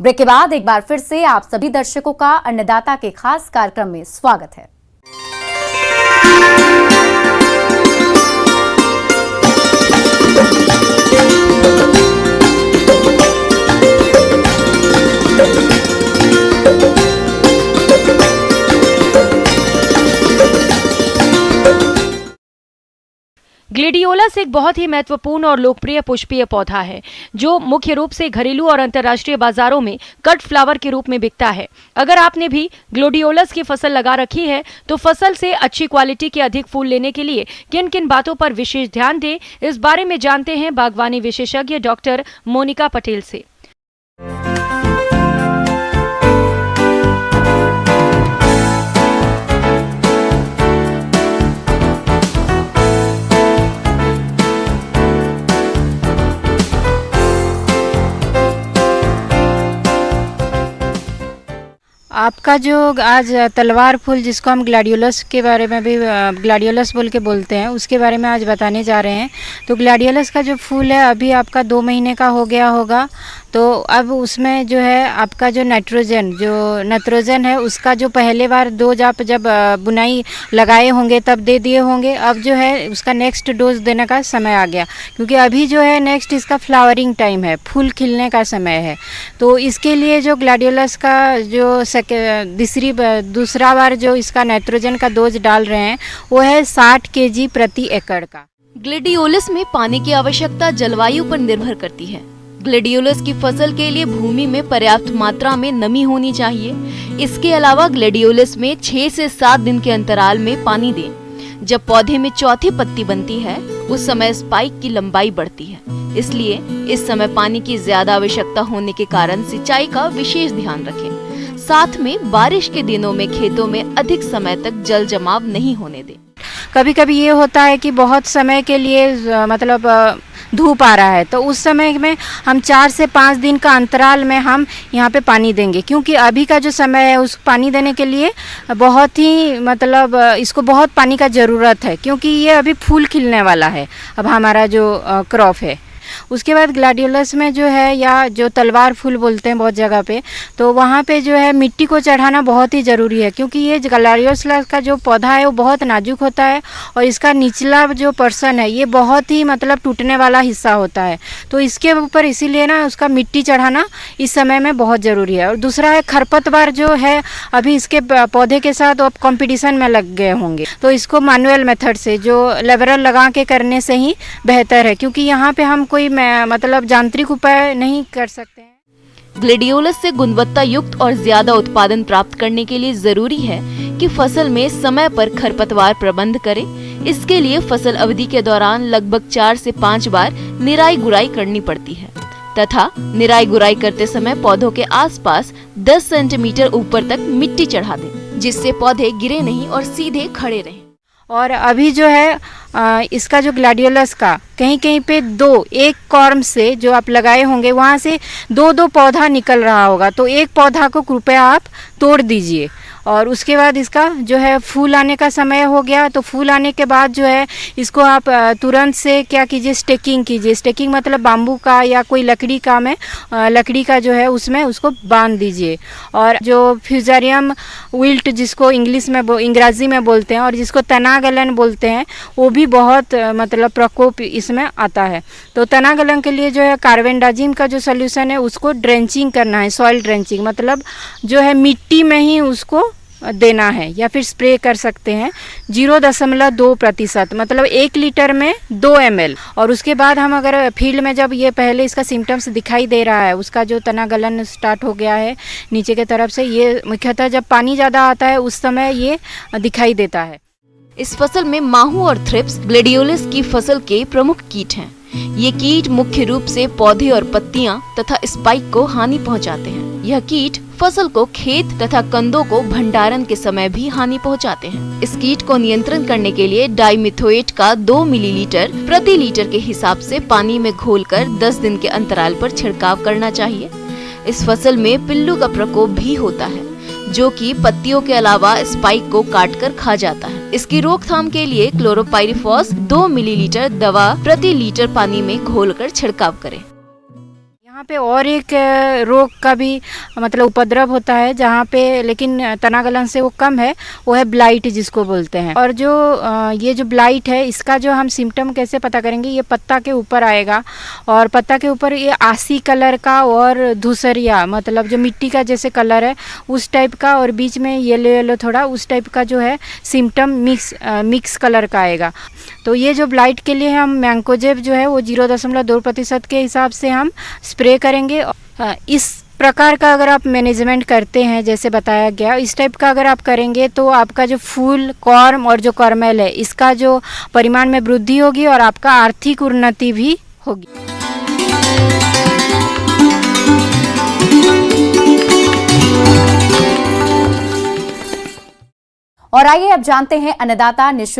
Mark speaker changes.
Speaker 1: Break के बाद एक बार फिर से आप सभी दर्शकों का अन्नदाता के खास कार्यक्रम में स्वागत है।
Speaker 2: ग्लेडियोलस एक बहुत ही महत्वपूर्ण और लोकप्रिय पुष्पीय पौधा है जो मुख्य रूप से घरेलू और अंतर्राष्ट्रीय बाजारों में कट फ्लावर के रूप में बिकता है। अगर आपने भी ग्लेडियोलस की फसल लगा रखी है तो फसल से अच्छी क्वालिटी के अधिक फूल लेने के लिए किन किन बातों पर विशेष ध्यान दें, इस बारे में जानते हैं बागवानी विशेषज्ञ डॉक्टर मोनिका पटेल से।
Speaker 3: आपका जो आज तलवार फूल जिसको हम ग्लैडियोलस के बारे में भी ग्लैडियोलस बोल के बोलते हैं, उसके बारे में आज बताने जा रहे हैं। तो ग्लैडियोलस का जो फूल है अभी आपका 2 महीने का हो गया होगा। तो अब उसमें जो है आपका जो नाइट्रोजन है उसका जो पहले बार डोज आप जब बुनाई लगाए होंगे तब दे दिए होंगे। अब जो है उसका नेक्स्ट डोज देने का समय आ गया, क्योंकि अभी जो है नेक्स्ट इसका फ्लावरिंग टाइम है, फूल खिलने का समय है। तो इसके लिए जो ग्लैडियोलस का जो दूसरा बार जो इसका नाइट्रोजन का डोज डाल रहे हैं वो है 60 kg प्रति एकड़ का।
Speaker 4: ग्लेडियोलस में पानी की आवश्यकता जलवायु पर निर्भर करती है। ग्लेडियोलस की फसल के लिए भूमि में पर्याप्त मात्रा में नमी होनी चाहिए। इसके अलावा ग्लेडियोलस में 6 से 7 दिन के अंतराल में पानी दें। जब पौधे में चौथी पत्ती बनती है उस समय स्पाइक की लंबाई बढ़ती है, इसलिए इस समय पानी की ज्यादा आवश्यकता होने के कारण सिंचाई का विशेष ध्यान रखें। साथ में बारिश के दिनों में खेतों में अधिक समय तक जल जमाव नहीं होने दें।
Speaker 3: कभी कभी ये होता है कि बहुत समय के लिए मतलब धूप आ रहा है, तो उस समय में हम 4 से 5 दिन का अंतराल में हम यहाँ पे पानी देंगे, क्योंकि अभी का जो समय है उस पानी देने के लिए बहुत ही मतलब इसको बहुत पानी का ज़रूरत है, क्योंकि ये अभी फूल खिलने वाला है अब हमारा जो क्रॉप है। उसके बाद ग्लैडियोलस में जो है या जो तलवार फूल बोलते हैं बहुत जगह पे, तो वहाँ पे जो है मिट्टी को चढ़ाना बहुत ही ज़रूरी है, क्योंकि ये ग्लैडियोलस का जो पौधा है वो बहुत नाजुक होता है और इसका निचला जो पर्सन है ये बहुत ही मतलब टूटने वाला हिस्सा होता है। तो इसके ऊपर इसीलिए ना उसका मिट्टी चढ़ाना इस समय में बहुत ज़रूरी है। और दूसरा है खरपतवार जो है अभी इसके पौधे के साथ अब कॉम्पिटिशन में लग गए होंगे, तो इसको मैनुअल मेथड से जो लेबरल लगा के करने से ही बेहतर है, क्योंकि यहाँ पे हम कोई मतलब यांत्रिक उपाय नहीं कर सकते हैं।
Speaker 4: ग्लेडियोलस से गुणवत्ता युक्त और ज्यादा उत्पादन प्राप्त करने के लिए जरूरी है कि फसल में समय पर खरपतवार प्रबंध करें। इसके लिए फसल अवधि के दौरान लगभग 4 से 5 बार निराई गुड़ाई करनी पड़ती है तथा निराई गुड़ाई करते समय पौधों के आसपास 10 सेंटीमीटर ऊपर तक मिट्टी चढ़ा दें, जिससे पौधे गिरे नहीं और सीधे खड़े रहें।
Speaker 3: और अभी जो है इसका जो ग्लैडियोलस का कहीं कहीं पे एक कॉर्म से जो आप लगाए होंगे वहाँ से 2-2 पौधा निकल रहा होगा, तो एक पौधा को कृपया आप तोड़ दीजिए। और उसके बाद इसका जो है फूल आने का समय हो गया, तो फूल आने के बाद जो है इसको आप तुरंत से क्या कीजिए, स्टेकिंग कीजिए। स्टेकिंग मतलब बाम्बू का या कोई लकड़ी का जो है उसमें उसको बांध दीजिए। और जो फ्यूजेरियम विल्ट जिसको अंग्रेजी में बोलते हैं और जिसको तनागलन बोलते हैं, वो भी बहुत मतलब प्रकोप इसमें आता है। तो तनागलन के लिए जो है कार्बेंडाजिम का जो सोल्यूशन है उसको ड्रेंचिंग करना है, सॉइल ड्रेंचिंग मतलब जो है मिट्टी में ही उसको देना है, या फिर स्प्रे कर सकते हैं 0.2% मतलब 1 लीटर में 2 ml। और उसके बाद हम अगर फील्ड में जब ये पहले इसका सिम्टम्स दिखाई दे रहा है, उसका जो तना गलन स्टार्ट हो गया है नीचे के तरफ से, ये मुख्यतः जब पानी ज़्यादा आता है उस समय ये दिखाई देता है।
Speaker 4: इस फसल में माहू और थ्रिप्स ग्लेडियोलस की फसल के प्रमुख कीट हैं। ये कीट मुख्य रूप से पौधे और पत्तियां तथा स्पाइक को हानि पहुंचाते हैं। यह कीट फसल को खेत तथा कंदों को भंडारण के समय भी हानि पहुंचाते हैं। इस कीट को नियंत्रण करने के लिए डाइमिथोएट का 2 मिलीलीटर प्रति लीटर के हिसाब से पानी में घोलकर 10 दिन के अंतराल पर छिड़काव करना चाहिए। इस फसल में पिल्लू का प्रकोप भी होता है, जो कि पत्तियों के अलावा स्पाइक को काटकर खा जाता है। इसकी रोकथाम के लिए क्लोरोपाइरिफॉस 2 मिलीलीटर दवा प्रति लीटर पानी में घोलकर छिड़काव करें।
Speaker 3: यहाँ पे और एक रोग का भी मतलब उपद्रव होता है जहाँ पे, लेकिन तना गलन से वो कम है, वो है ब्लाइट जिसको बोलते हैं। और जो ये जो ब्लाइट है इसका जो हम सिम्टम कैसे पता करेंगे, ये पत्ता के ऊपर आएगा और पत्ता के ऊपर ये आसी कलर का और धूसरिया मतलब जो मिट्टी का जैसे कलर है उस टाइप का, और बीच में येलो येलो थोड़ा उस टाइप का जो है सिम्टम मिक्स कलर का आएगा। तो ये जो ब्लाइट के लिए हम मैंकोजेब जो है वो 0.2% के हिसाब से हम स्प्रे करेंगे। इस प्रकार का अगर आप मैनेजमेंट करते हैं जैसे बताया गया, इस टाइप का अगर आप करेंगे तो आपका जो फूल, कॉर्म और जो कॉर्मेल है इसका जो परिमाण में वृद्धि होगी और आपका आर्थिक उन्नति भी होगी।
Speaker 1: और आइए अब जानते हैं अन्नदाता निःशुल्क